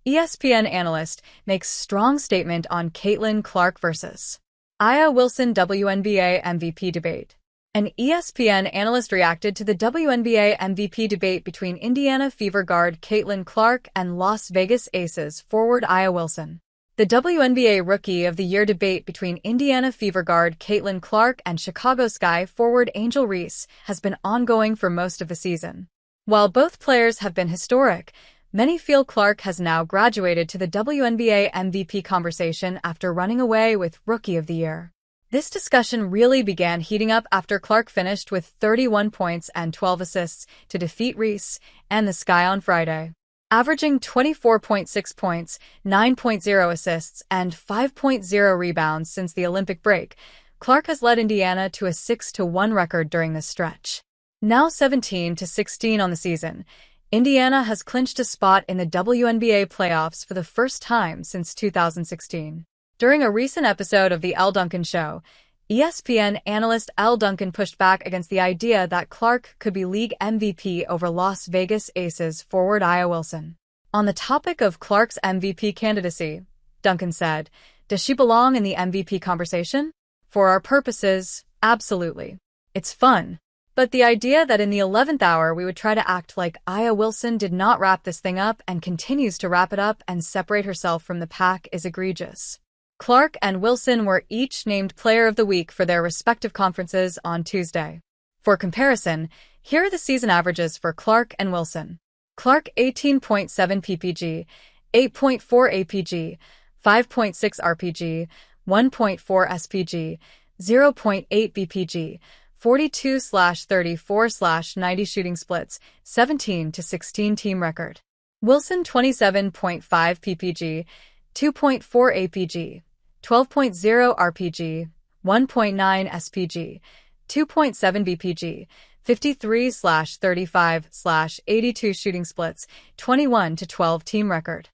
ESPN Analyst makes strong statement on Caitlin Clark vs. Elle Wilson WNBA MVP debate. An ESPN analyst reacted to the WNBA MVP debate between Indiana Fever guard Caitlin Clark and Las Vegas Aces forward Elle Wilson. The WNBA Rookie of the Year debate between Indiana Fever guard Caitlin Clark and Chicago Sky forward Angel Reese has been ongoing for most of the season. While both players have been historic, many feel Clark has now graduated to the WNBA MVP conversation after running away with Rookie of the Year. This discussion really began heating up after Clark finished with 31 points and 12 assists to defeat Reese and the Sky on Friday. Averaging 24.6 points, 9.0 assists, and 5.0 rebounds since the Olympic break, Clark has led Indiana to a 6-1 record during this stretch. Now 17-16 on the season, Indiana has clinched a spot in the WNBA playoffs for the first time since 2016. During a recent episode of The Elle Duncan Show, ESPN analyst Elle Duncan pushed back against the idea that Clark could be league MVP over Las Vegas Aces forward Elle Wilson. On the topic of Clark's MVP candidacy, Duncan said, "Does she belong in the MVP conversation? For our purposes, absolutely. It's fun. But the idea that in the 11th hour we would try to act like Elle Wilson did not wrap this thing up and continues to wrap it up and separate herself from the pack is egregious." Clark and Wilson were each named Player of the Week for their respective conferences on Tuesday. For comparison, here are the season averages for Clark and Wilson. Clark 18.7 ppg, 8.4 apg, 5.6 rpg, 1.4 spg, 0.8 bpg, 42/34/90 shooting splits, 17-16 team record. Wilson 27.5 ppg, 2.4 apg, 12.0 rpg, 1.9 spg, 2.7 bpg, 53/35/82 shooting splits, 21-12 team record.